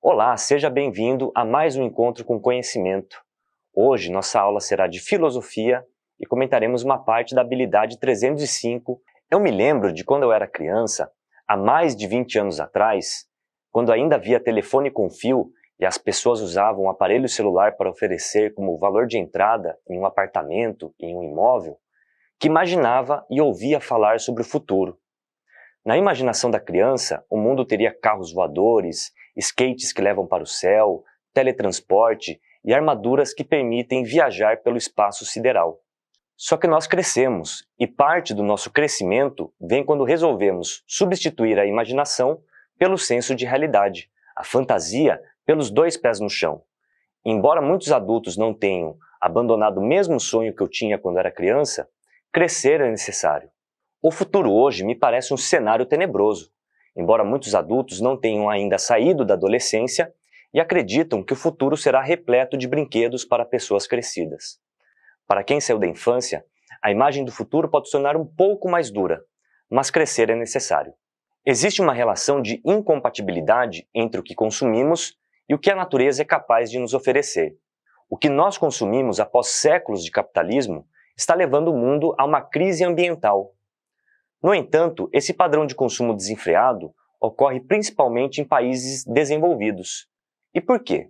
Olá, seja bem-vindo a mais um encontro com conhecimento. Hoje nossa aula será de filosofia e comentaremos uma parte da habilidade 305. Eu me lembro de quando eu era criança, há mais de 20 anos atrás, quando ainda havia telefone com fio e as pessoas usavam um aparelho celular para oferecer como valor de entrada em um apartamento, em um imóvel, que imaginava e ouvia falar sobre o futuro. Na imaginação da criança, o mundo teria carros voadores, skates que levam para o céu, teletransporte e armaduras que permitem viajar pelo espaço sideral. Só que nós crescemos, e parte do nosso crescimento vem quando resolvemos substituir a imaginação pelo senso de realidade, a fantasia pelos dois pés no chão. Embora muitos adultos não tenham abandonado o mesmo sonho que eu tinha quando era criança, crescer é necessário. O futuro hoje me parece um cenário tenebroso, embora muitos adultos não tenham ainda saído da adolescência e acreditam que o futuro será repleto de brinquedos para pessoas crescidas. Para quem saiu da infância, a imagem do futuro pode tornar um pouco mais dura, mas crescer é necessário. Existe uma relação de incompatibilidade entre o que consumimos e o que a natureza é capaz de nos oferecer. O que nós consumimos após séculos de capitalismo está levando o mundo a uma crise ambiental. No entanto, esse padrão de consumo desenfreado ocorre principalmente em países desenvolvidos. E por quê?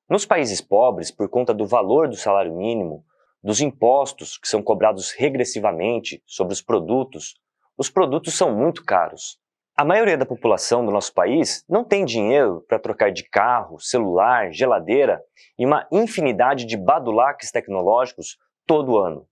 Nos países pobres, por conta do valor do salário mínimo, dos impostos que são cobrados regressivamente sobre os produtos são muito caros. A maioria da população do nosso país não tem dinheiro para trocar de carro, celular, geladeira e uma infinidade de badulaques tecnológicos todo ano.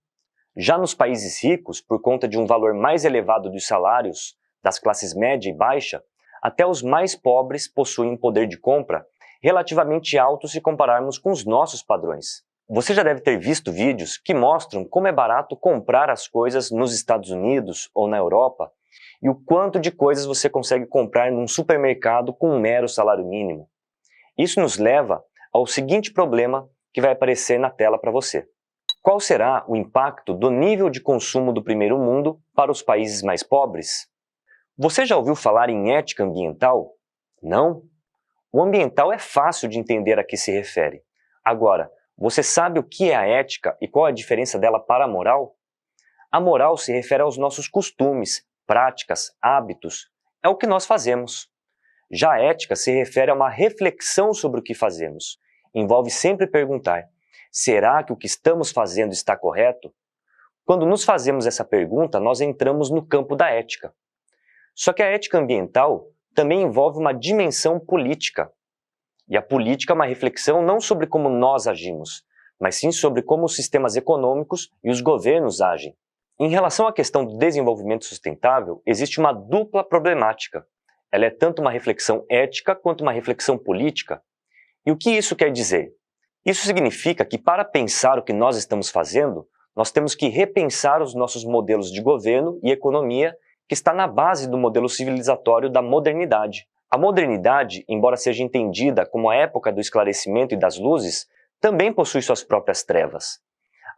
Já nos países ricos, por conta de um valor mais elevado dos salários das classes média e baixa, até os mais pobres possuem um poder de compra relativamente alto se compararmos com os nossos padrões. Você já deve ter visto vídeos que mostram como é barato comprar as coisas nos Estados Unidos ou na Europa e o quanto de coisas você consegue comprar num supermercado com um mero salário mínimo. Isso nos leva ao seguinte problema que vai aparecer na tela para você. Qual será o impacto do nível de consumo do primeiro mundo para os países mais pobres? Você já ouviu falar em ética ambiental? Não? O ambiental é fácil de entender a que se refere. Agora, você sabe o que é a ética e qual a diferença dela para a moral? A moral se refere aos nossos costumes, práticas, hábitos. É o que nós fazemos. Já a ética se refere a uma reflexão sobre o que fazemos. Envolve sempre perguntar: será que o que estamos fazendo está correto? Quando nos fazemos essa pergunta, nós entramos no campo da ética. Só que a ética ambiental também envolve uma dimensão política. E a política é uma reflexão não sobre como nós agimos, mas sim sobre como os sistemas econômicos e os governos agem. Em relação à questão do desenvolvimento sustentável, existe uma dupla problemática. Ela é tanto uma reflexão ética quanto uma reflexão política. E o que isso quer dizer? Isso significa que, para pensar o que nós estamos fazendo, nós temos que repensar os nossos modelos de governo e economia que está na base do modelo civilizatório da modernidade. A modernidade, embora seja entendida como a época do esclarecimento e das luzes, também possui suas próprias trevas.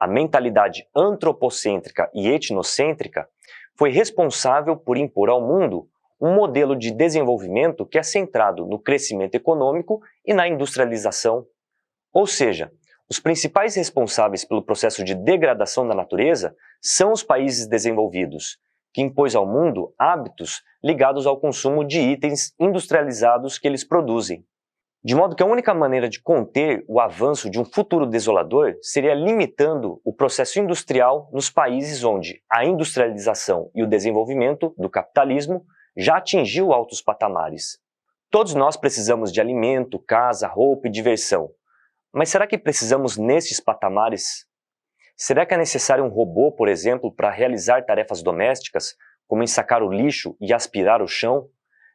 A mentalidade antropocêntrica e etnocêntrica foi responsável por impor ao mundo um modelo de desenvolvimento que é centrado no crescimento econômico e na industrialização. Ou seja, os principais responsáveis pelo processo de degradação da natureza são os países desenvolvidos, que impôs ao mundo hábitos ligados ao consumo de itens industrializados que eles produzem. De modo que a única maneira de conter o avanço de um futuro desolador seria limitando o processo industrial nos países onde a industrialização e o desenvolvimento do capitalismo já atingiu altos patamares. Todos nós precisamos de alimento, casa, roupa e diversão. Mas será que precisamos nesses patamares? Será que é necessário um robô, por exemplo, para realizar tarefas domésticas, como ensacar o lixo e aspirar o chão?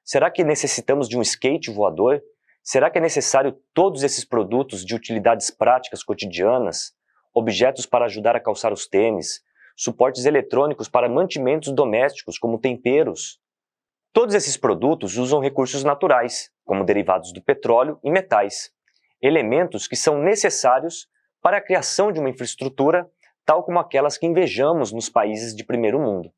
Será que necessitamos de um skate voador? Será que é necessário todos esses produtos de utilidades práticas cotidianas, objetos para ajudar a calçar os tênis, suportes eletrônicos para mantimentos domésticos, como temperos? Todos esses produtos usam recursos naturais, como derivados do petróleo e metais. Elementos que são necessários para a criação de uma infraestrutura tal como aquelas que invejamos nos países de primeiro mundo.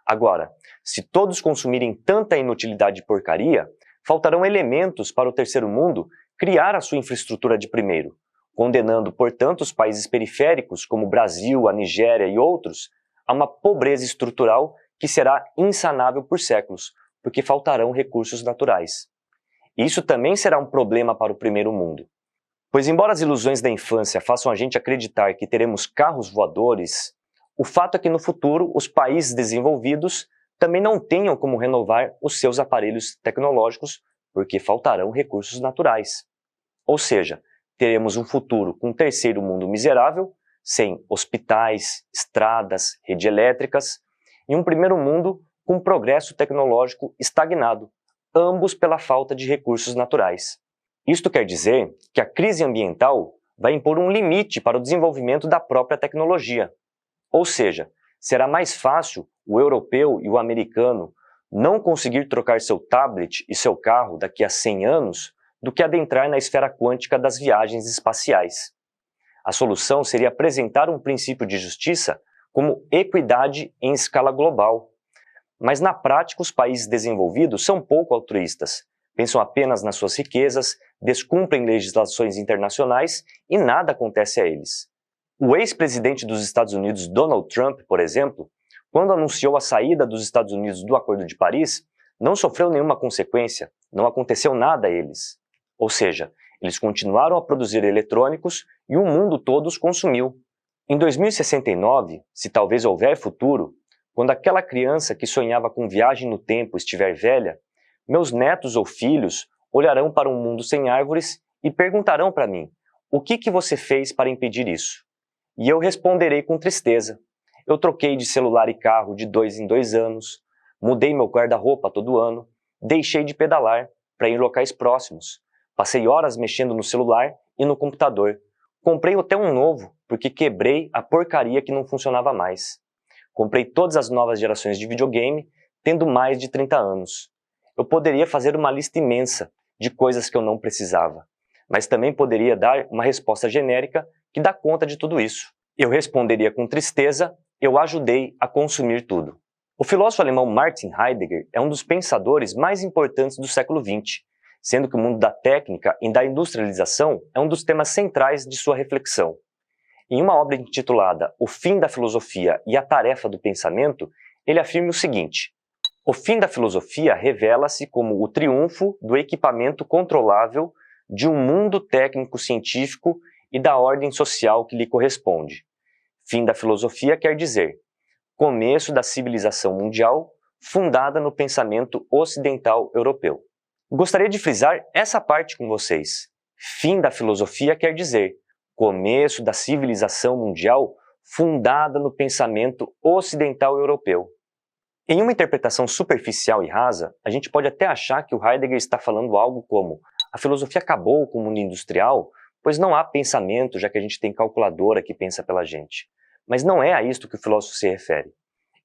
Agora, se todos consumirem tanta inutilidade e porcaria, faltarão elementos para o terceiro mundo criar a sua infraestrutura de primeiro, condenando, portanto, os países periféricos, como o Brasil, a Nigéria e outros, a uma pobreza estrutural que será insanável por séculos, porque faltarão recursos naturais. Isso também será um problema para o primeiro mundo. Pois embora as ilusões da infância façam a gente acreditar que teremos carros voadores, o fato é que no futuro os países desenvolvidos também não tenham como renovar os seus aparelhos tecnológicos porque faltarão recursos naturais. Ou seja, teremos um futuro com um terceiro mundo miserável, sem hospitais, estradas, redes elétricas, e um primeiro mundo com progresso tecnológico estagnado, ambos pela falta de recursos naturais. Isto quer dizer que a crise ambiental vai impor um limite para o desenvolvimento da própria tecnologia. Ou seja, será mais fácil o europeu e o americano não conseguir trocar seu tablet e seu carro daqui a 100 anos do que adentrar na esfera quântica das viagens espaciais. A solução seria apresentar um princípio de justiça como equidade em escala global. Mas na prática os países desenvolvidos são pouco altruístas, pensam apenas nas suas riquezas, descumprem legislações internacionais e nada acontece a eles. O ex-presidente dos Estados Unidos, Donald Trump, por exemplo, quando anunciou a saída dos Estados Unidos do Acordo de Paris, não sofreu nenhuma consequência, não aconteceu nada a eles. Ou seja, eles continuaram a produzir eletrônicos e o mundo todo os consumiu. Em 2069, se talvez houver futuro, quando aquela criança que sonhava com viagem no tempo estiver velha, meus netos ou filhos olharão para um mundo sem árvores e perguntarão para mim: o que você fez para impedir isso? E eu responderei com tristeza: eu troquei de celular e carro de 2 em 2 anos, mudei meu guarda-roupa todo ano, deixei de pedalar para ir em locais próximos, passei horas mexendo no celular e no computador, comprei até um novo porque quebrei a porcaria que não funcionava mais. Comprei todas as novas gerações de videogame, tendo mais de 30 anos. Eu poderia fazer uma lista imensa de coisas que eu não precisava, mas também poderia dar uma resposta genérica que dá conta de tudo isso. Eu responderia com tristeza: eu ajudei a consumir tudo. O filósofo alemão Martin Heidegger é um dos pensadores mais importantes do século XX, sendo que o mundo da técnica e da industrialização é um dos temas centrais de sua reflexão. Em uma obra intitulada O Fim da Filosofia e a Tarefa do Pensamento, ele afirma o seguinte: o fim da filosofia revela-se como o triunfo do equipamento controlável de um mundo técnico-científico e da ordem social que lhe corresponde. Fim da filosofia quer dizer começo da civilização mundial fundada no pensamento ocidental europeu. Gostaria de frisar essa parte com vocês. Fim da filosofia quer dizer começo da civilização mundial fundada no pensamento ocidental europeu. Em uma interpretação superficial e rasa, a gente pode até achar que o Heidegger está falando algo como: a filosofia acabou com o mundo industrial, pois não há pensamento, já que a gente tem calculadora que pensa pela gente. Mas não é a isto que o filósofo se refere.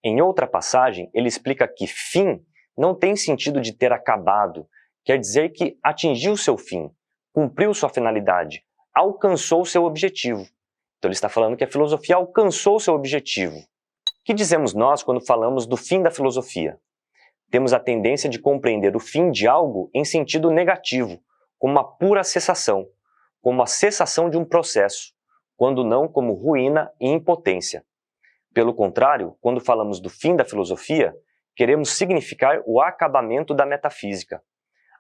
Em outra passagem, ele explica que fim não tem sentido de ter acabado, quer dizer que atingiu seu fim, cumpriu sua finalidade, alcançou seu objetivo. Então ele está falando que a filosofia alcançou seu objetivo. O que dizemos nós quando falamos do fim da filosofia? Temos a tendência de compreender o fim de algo em sentido negativo, como uma pura cessação, como a cessação de um processo, quando não como ruína e impotência. Pelo contrário, quando falamos do fim da filosofia, queremos significar o acabamento da metafísica.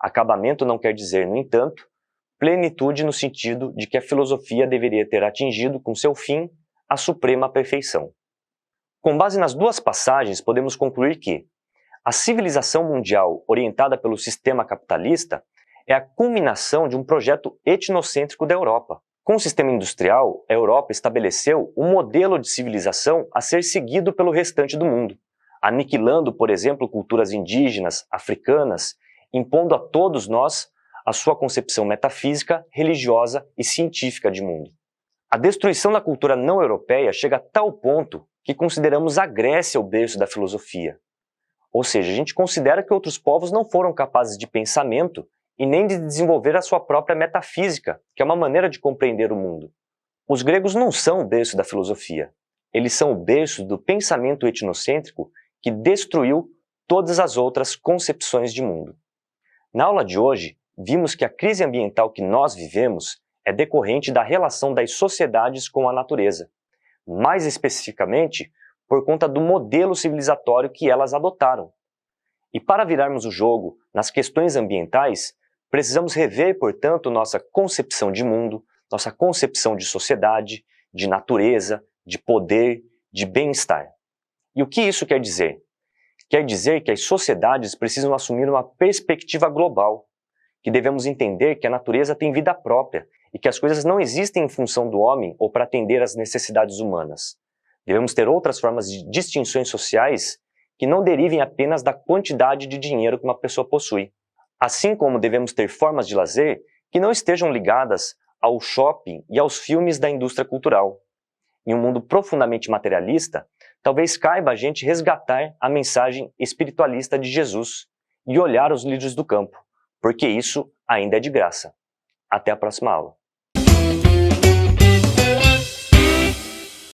Acabamento não quer dizer, no entanto, plenitude no sentido de que a filosofia deveria ter atingido com seu fim a suprema perfeição. Com base nas duas passagens, podemos concluir que a civilização mundial orientada pelo sistema capitalista é a culminação de um projeto etnocêntrico da Europa. Com o sistema industrial, a Europa estabeleceu um modelo de civilização a ser seguido pelo restante do mundo, aniquilando, por exemplo, culturas indígenas, africanas, impondo a todos nós a sua concepção metafísica, religiosa e científica de mundo. A destruição da cultura não europeia chega a tal ponto que consideramos a Grécia o berço da filosofia. Ou seja, a gente considera que outros povos não foram capazes de pensamento e nem de desenvolver a sua própria metafísica, que é uma maneira de compreender o mundo. Os gregos não são o berço da filosofia. Eles são o berço do pensamento etnocêntrico que destruiu todas as outras concepções de mundo. Na aula de hoje, vimos que a crise ambiental que nós vivemos é decorrente da relação das sociedades com a natureza, mais especificamente por conta do modelo civilizatório que elas adotaram. E para virarmos o jogo nas questões ambientais, precisamos rever, portanto, nossa concepção de mundo, nossa concepção de sociedade, de natureza, de poder, de bem-estar. E o que isso quer dizer? Quer dizer que as sociedades precisam assumir uma perspectiva global, que devemos entender que a natureza tem vida própria e que as coisas não existem em função do homem ou para atender às necessidades humanas. Devemos ter outras formas de distinções sociais que não derivem apenas da quantidade de dinheiro que uma pessoa possui. Assim como devemos ter formas de lazer que não estejam ligadas ao shopping e aos filmes da indústria cultural. Em um mundo profundamente materialista, talvez caiba a gente resgatar a mensagem espiritualista de Jesus e olhar os lírios do campo, porque isso ainda é de graça. Até a próxima aula.